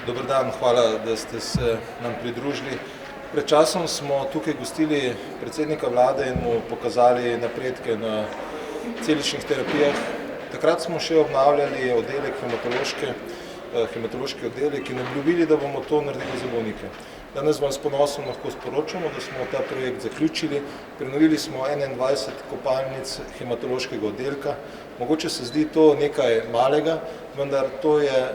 Dober dan, hvala, da ste se nam pridružili. Pred časom smo tukaj gostili predsednika vlade in mu pokazali napredke na celičnih terapijah. Takrat smo še obnavljali oddelek hematološki oddelek in obljubili, da bomo to naredili za bolnike. Danes vam s ponosom lahko sporočamo, da smo ta projekt zaključili. Prenovili smo 21 kopalnic hematološkega oddelka. Mogoče se zdi to nekaj malega, vendar to je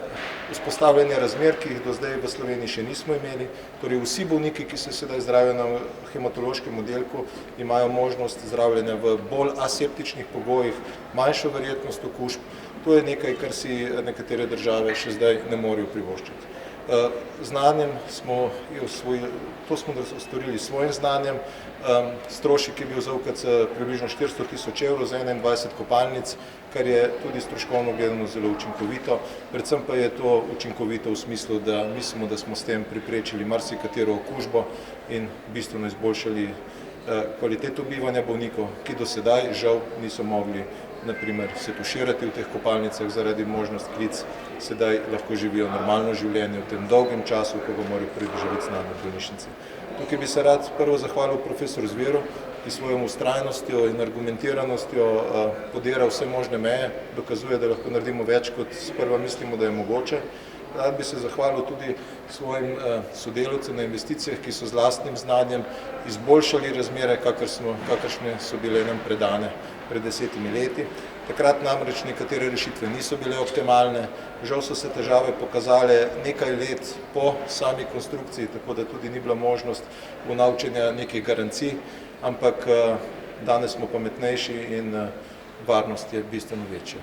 vzpostavljanje razmer, ki jih do zdaj v Sloveniji še nismo imeli. Torej vsi bolniki, ki se sedaj zdravijo na hematološkem oddelku, imajo možnost zdravljenja v bolj aseptičnih pogojih, manjšo verjetnost okužb. To je nekaj, kar si nekatere države še zdaj ne morejo privoščiti. Znanjem smo storili s svojim znanjem. Strošek je bil za UKC približno 400 000 evrov za 21 kopalnic, kar je tudi stroškovno gledano zelo učinkovito. Predvsem pa je to učinkovito v smislu, da mislimo, da smo s tem preprečili marsikatero okužbo in bistveno izboljšali kvaliteto bivanja bolnikov, ki do sedaj žal niso mogli naprimer se tuširati v teh kopalnicah zaradi možnosti klic, sedaj lahko živijo normalno življenje v tem dolgem času, ko ga morajo preživeti z nami v bolnišnici. Tukaj bi se rad prvo zahvalil profesor Zveru, ki svojom ustrajnostjo in argumentiranostjo podira vse možne meje, dokazuje, da lahko naredimo več, kot sprva mislimo, da je mogoče. Rad bi se zahvalil tudi svojim sodelavcem na investicijah, ki so z lastnim znanjem izboljšali razmere, kakršne so bile nam predane pred 10 leti. Takrat namreč nekatere rešitve niso bile optimalne, žal so se težave pokazale nekaj let po sami konstrukciji, tako da tudi ni bila možnost vnavčenja nekih garancij, ampak danes smo pametnejši in varnost je bistveno večja.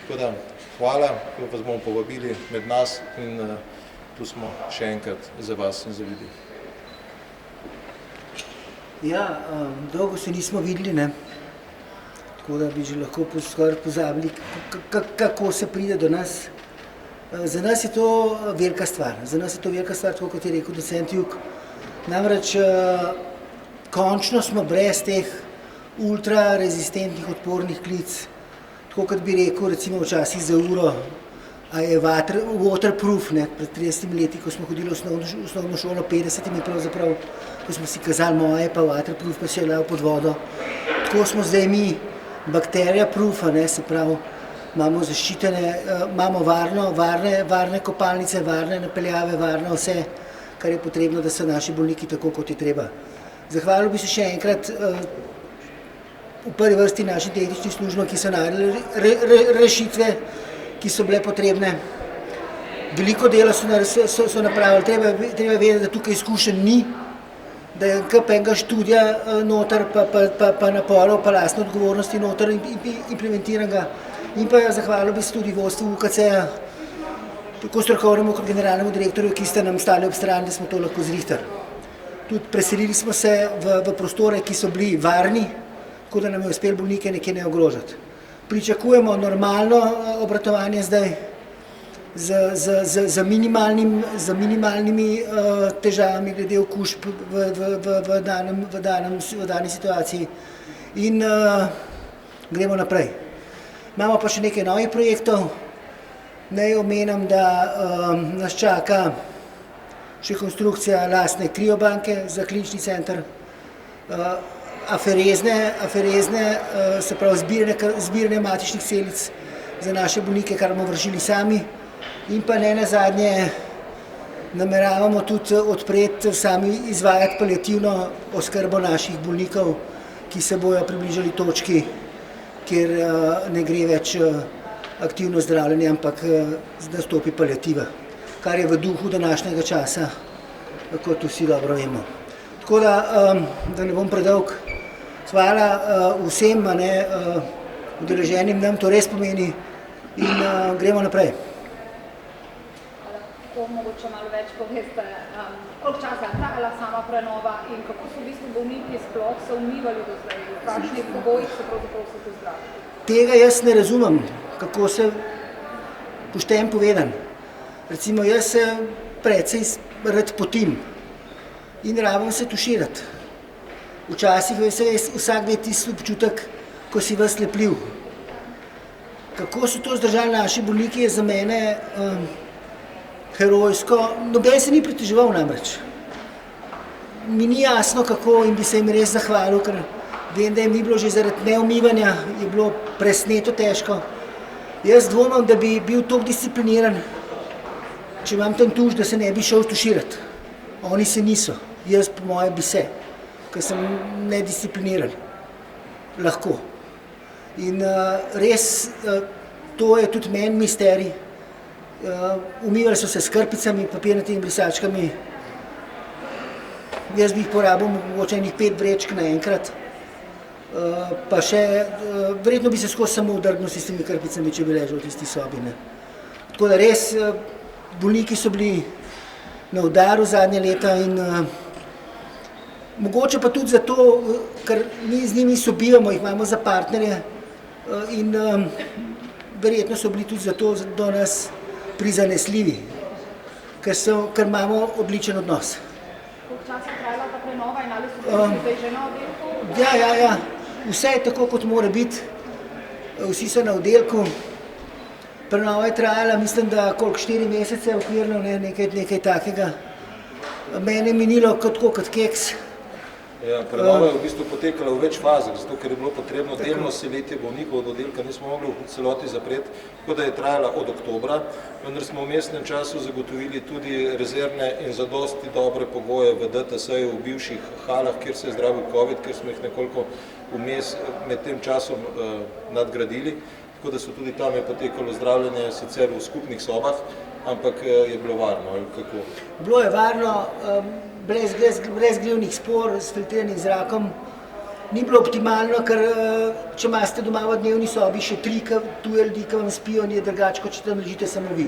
Tako da, hvala, ko vas bomo povabili med nas in tu smo še enkrat za vas in za ljudi. Ja, dolgo se nismo videli, ne? Tako da bi že lahko skoraj pozabili, kako se pride do nas. Za nas je to velika stvar. Za nas je to velika stvar, tako kot je rekel docent Jug. Namreč končno smo brez teh ultrarezistentnih odpornih klic. Tako kot bi rekel, recimo včasih za uro, a je waterproof, ne, pred 30 leti, ko smo hodili v osnovno šolo, 50 pravzaprav, ko smo si kazali, moje pa waterproof, pa se je pod vodo. Tako smo zdaj mi bakterijaproof, ne, se pravi, imamo zaščitene, imamo varne kopalnice, varne napeljave, varno vse, kar je potrebno, da so naši bolniki tako, kot je treba. Zahvalil bi se še enkrat v prvi vrsti našim tehničnim službam, ki so naredili rešitve, ki so bile potrebne. Veliko dela so napravili, treba vedeti, da tukaj izkušenj ni, da je kar enega študija noter, pa naporov, pa lastne odgovornosti noter implementiranega. In pa zahvalil bi se tudi vodstvu UKC-ja, tako strokovnemu kot generalnemu direktorju, ki ste nam stali ob strani, da smo to lahko zrihtali. Tudi preselili smo se v prostore, ki so bili varni, tako da nam je uspelo bolnike nekje ne ogrožati. Pričakujemo normalno obratovanje zdaj z minimalnimi težavami glede okužb v dani situaciji in gremo naprej. Imamo pa še nekaj novih projektov. Naj omenim, da nas čaka še konstrukcija lastne kriobanke za klinični center, aferezne, se pravi zbiranje matičnih celic za naše bolnike, kar bomo vršili sami. In pa ne nazadnje nameravamo tudi odpreti, sami izvajati paliativno oskrbo naših bolnikov, ki se bojo približali točki, kjer ne gre več aktivno zdravljenje, ampak nastopi paliativa, kar je v duhu današnjega časa, kot vsi dobro vemo. Tako da ne bom predolg, hvala vsem udeleženim, nam to res pomeni in gremo naprej. Lahko mogoče malo več poveste, koliko časa je trajala sama prenova in kako so v bistvu bolniki sploh se umivali do zdaj, v kakšnih pogojih se pravzaprav so se zdravili? Tega jaz ne razumem, kako se pošteno povedan. Recimo jaz se precej rad potim in rabim se tuširati. Včasih vsak ve tisti občutek, ko si ves lepljiv. Kako so to zdržali naši bolniki, je za mene herojsko. Noben se ni pritoževal namreč. Mi ni jasno, kako in bi se jim res zahvalil, ker vem, da jim ni bilo že zaradi neumivanja, je bilo presneto težko. Jaz dvomim, da bi bil toliko discipliniran, če imam tam tuš, da se ne bi šel tuširati. Oni se niso, jaz po moje bi se, ker sem nediscipliniran. Lahko. In res, to je tudi meni misterij. Umivali so se s krpicami, papirnatimi brisačkami. Jaz bi jih porabil mogoče enih 5 vrečk naenkrat. Pa še, verjetno bi se skozi samo udrgnil s tistimi krpicami, če bi ležal v tisti sobi. Ne. Tako da res, bolniki so bili na udaru zadnje leta in mogoče pa tudi zato, ker mi z njimi sobivamo, jih imamo za partnerje in verjetno so bili tudi zato do nas prizanesljivi, ker imamo odličen odnos. Koliko časa je trajala ta prenova in ali so bili zdaj že na oddelku? Ja. Vse je tako, kot mora biti. Vsi so na oddelku. Prenova je trajala, mislim, da koliko 4 mesece okvirno, nekaj takega. Mene je minilo kot keks. Ja, prenova je v bistvu potekala v več fazah, zato ker je bilo potrebno delno selitje bolnikov od oddelka, nismo mogli v celoti zapreti, tako da je trajala od oktobra, vendar smo v mestnem času zagotovili tudi rezervne in zadosti dobre pogoje v DTS-ju, v bivših halah, kjer se je zdravil COVID, kjer smo jih nekoliko vmes med tem časom nadgradili, tako da so tudi tam je potekalo zdravljenje sicer v skupnih sobah, ampak je bilo varno, ali kako? Bilo je varno, brez grivnih spor, s filtriranim zrakom. Ni bilo optimalno, ker če imate doma v dnevni sobi še 3 tuje ljudi, ki vam spijo, je drugače, kot če tam ležite samo vi.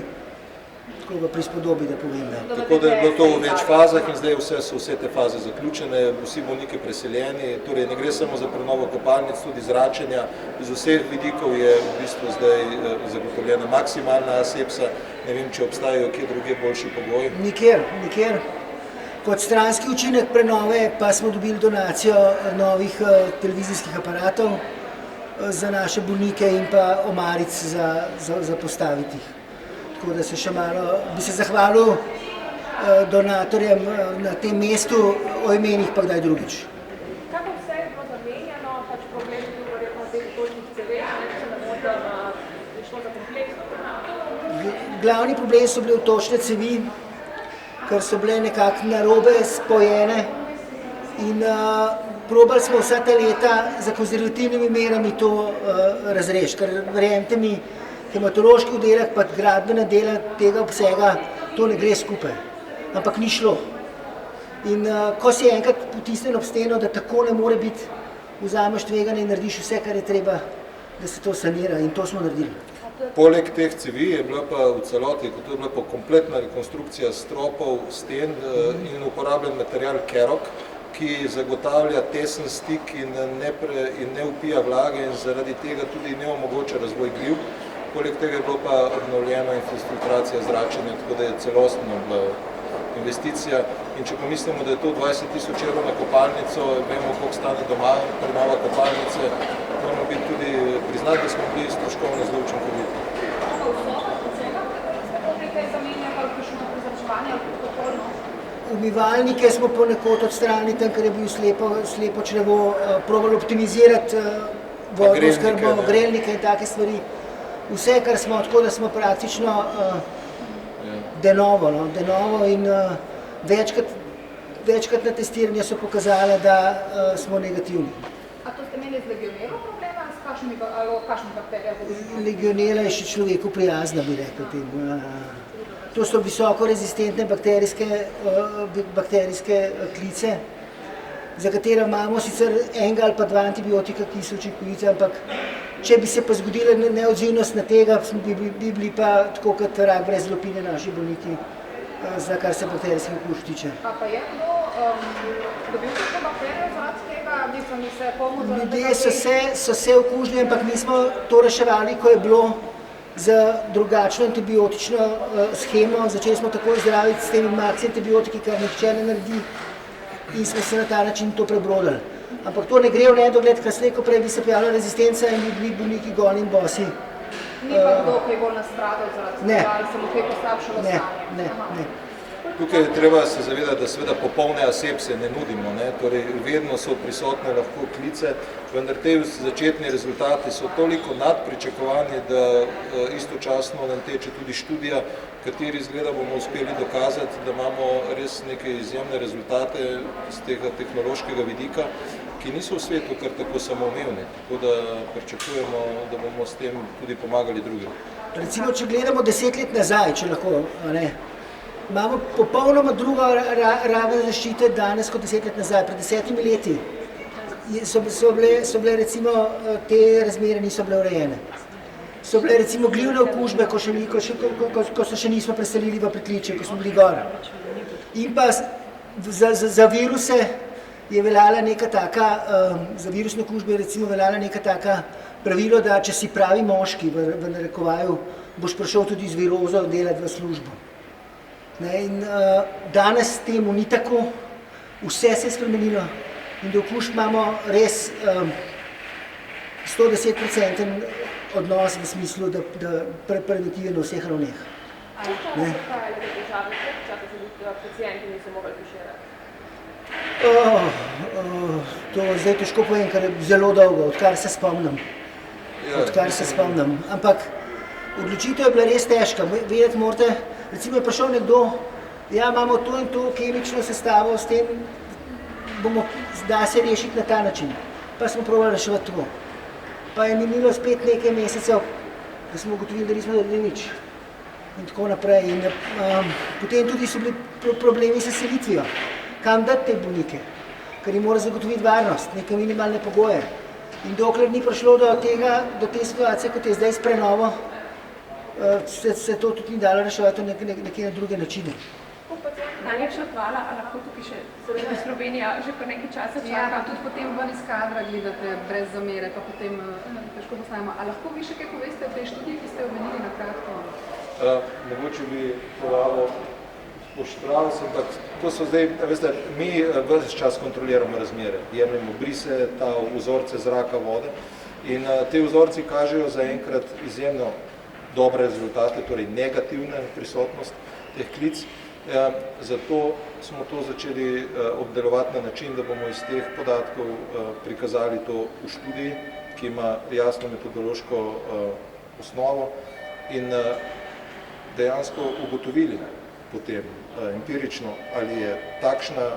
Tako v prispodobi, da povem. Tako da je bilo to v več fazah in zdaj so vse te faze zaključene, vsi bolniki preseljeni, torej ne gre samo za prenovo kopalnic, tudi zračenja. Iz vseh vidikov je v bistvu zdaj zagotovljena maksimalna asepsa, ne vem, če obstajajo kje druge boljši pogoji. Nikjer. Kot stranski učinek prenove pa smo dobili donacijo novih televizijskih aparatov za naše bolnike in pa omaric za postaviti. Tako da se še malo, bi se zahvalil donatorjem na tem mestu, o imenih pa kdaj drugič. Kako vse je bilo zamenjano, pač problem je bil verjetno v teh točnih CV-ih, če ne motim, je šlo za kompleksno? Glavni problem so bile točne cevi, ker so bile nekako narobe spojene in probali smo vsa ta leta za konzervativnimi merami to razrešiti, ker verjemite mi, hematološki oddelek pa gradbena dela tega obsega, to ne gre skupaj, ampak ni šlo. In ko si enkrat potisnen ob steno, da tako ne more biti, vzameš tveganje in narediš vse, kar je treba, da se to sanira in to smo naredili. Poleg teh cevi je bila pa v celoti, kot je bila pa kompletna rekonstrukcija stropov, sten in uporabljen material Kerok, ki zagotavlja tesen stik in ne vpija vlage in zaradi tega tudi ne omogoča razvoj gliv. Poleg tega je bilo pa obnovljena infiltracija zračenja, tako da je celostna investicija. In če pomislimo, da je to 20.000 evrov na kopalnico, vemo, koliko stane doma prenova kopalnice, moramo biti tudi priznati, da smo bili stroškovno zelo učinkoviti. Umivalnike smo ponekod odstranili tam, ker je bil slepo črevo, probali optimizirati vodno oskrbo, grelnike in take stvari. Vse, kar smo, tako da smo praktično denovo in večkrat na testiranje so pokazali, da smo negativni. A to ste imeli z legionelo problema ali s kakšnim bakterijam? Legionela je še človeku prijazna, bi rekel. To so visoko rezistentne bakterijske klice, za katero imamo sicer enega ali pa 2 antibiotika, ki so učinkovite, ampak če bi se pa zgodila neodzivnost na tega, bi bili pa tako kot rak brez lupine naši bolniki, za kar se bakterijskih okužb tiče. A pa je kdo dobil tako bakterijo zaradi tega, mislim, se komu zaradi tega? Ljudje so se okužili, ampak mi smo to reševali, ko je bilo z drugačno antibiotično shemo. Začeli smo takoj zdraviti s temi maksi antibiotiki, kar nihče ne naredi in smo se na ta način to prebrodili. Ampak to ne gre v nedogled, kasneje, ko prej bi se pojavila rezistenca in bi bili bolniki goli in bosi Ni pa kdo kaj bolj nastradal zaradi Ne. tega, ali se mu kaj poslabšalo Ne, stanje. ne, Aha. ne. Tukaj je treba se zavedati, da seveda popolne asepse ne nudimo, ne? Torej vedno so prisotne lahko klice, vendar te začetni rezultati so toliko nad pričakovanje, da istočasno nam teče tudi študija, kateri izgleda bomo uspeli dokazati, da imamo res neke izjemne rezultate z tega tehnološkega vidika, ki niso v svetu kar tako samoumevni, tako da pričakujemo, da bomo s tem tudi pomagali drugim. Recimo, če gledamo 10 let nazaj, če lahko, a ne, imamo popolnoma drugo raven zaščite danes kot 10 let nazaj. Pred 10 leti so bile recimo te razmere niso bile urejene. So bile recimo glivne okužbe, ko se še nismo preselili v pritličje, ko smo bili gor. In pa za viruse je veljala neka taka, za virusne okužbe je recimo veljala neka taka pravilo, da če si pravi moški, v narekovaju, boš prišel tudi z virozo delati v službo. Ne, in danes temu ni tako, vse se je spremenilo in do okužb imamo res 110% odnos v smislu, da preventiven na vseh ravneh. Ali časa so trajale te težave, koliko časa se pacienti niso mogli tuširati? To zdaj težko povem, ker je zelo dolgo, odkar se spomnim. Ampak odločitev je bila res težka. Vedeti morate, recimo je prišel nekdo, ja, imamo to in to kemično sestavo, s tem da se rešiti na ta način. Pa smo probali reševati tako. Pa je minilo spet nekaj mesecev, da smo ugotovili, da nismo naredili nič. In tako naprej. In potem tudi so bili problemi s selitvijo. Kam dati te bolnike? Ker jim mora zagotoviti varnost, neke minimalne pogoje. In dokler ni prišlo do te situacije, kot je zdaj s prenovo, se to tudi ni dalo reševati na neke na druge načine. Najlepša hvala, a lahko tukaj še seveda Slovenija že kar nekaj časa čaka. Ja, pa tudi potem ven iz kadra gledate brez zamere, pa potem težko postavimo. A lahko vi še kaj poveste o tej študiji, ki ste omenili na kratko? Mogoče bi povalo poštral sem, ampak to so zdaj, veste, mi ves čas kontroliramo razmere, jemljemo brise, ta vzorce zraka, vode in te vzorci kažejo zaenkrat izjemno dobre rezultate, torej negativne prisotnost teh klic. Zato smo to začeli obdelovati na način, da bomo iz teh podatkov prikazali to v študiji, ki ima jasno metodološko osnovo in dejansko ugotovili potem empirično, ali je takšna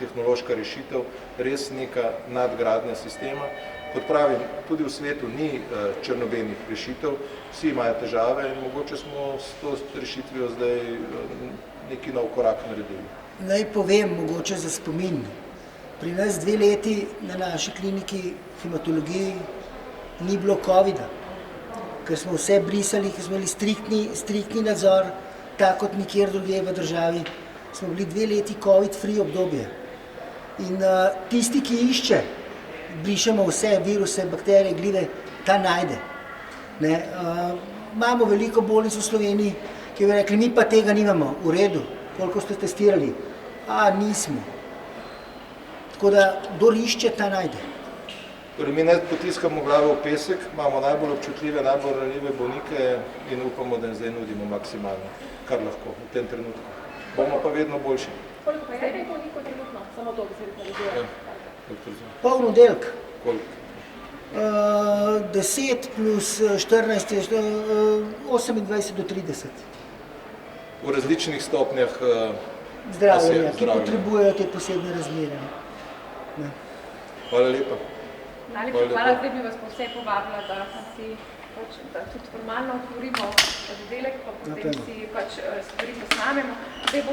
tehnološka rešitev res neka nadgradnja sistema. Kot pravim, tudi v svetu ni črno-belih rešitev, vsi imajo težave in mogoče smo s to rešitvijo zdaj neki nov korak naredili. Naj povem, mogoče za spomin. Pri nas 2 leti na naši kliniki hematologiji ni bilo covida, ker smo vse brisali, ker smo imeli striktni nadzor, tako kot nikjer drugje v državi. Smo bili 2 leti covid-free obdobje. In tisti, ki išče, brišemo vse viruse, bakterije, glive, ta najde. Imamo veliko bolnic v Sloveniji, ki bi rekli, mi pa tega nimamo, v redu, koliko ste testirali? Nismo. Tako da, kdor išče, ta najde. Torej, mi ne potiskamo glave v pesek, imamo najbolj občutljive, najbolj ranljive bolnike in upamo, da jim zdaj nudimo maksimalno, kar lahko v tem trenutku. Bomo pa vedno boljši. Koliko pa je nekaj bolnikov trenutno? Samo to, da se realizuje. Poln oddelek. Koliko? 10 plus 14 je 28 do 30. V različnih stopnjah Zdravljenja, ki potrebujejo te posebne razmere. Hvala lepa. Najlepša hvala, zdaj bi vas pa vse povabila, da tudi formalno otvorimo oddelek, pa potem si stvari posnamemo. Zdaj bo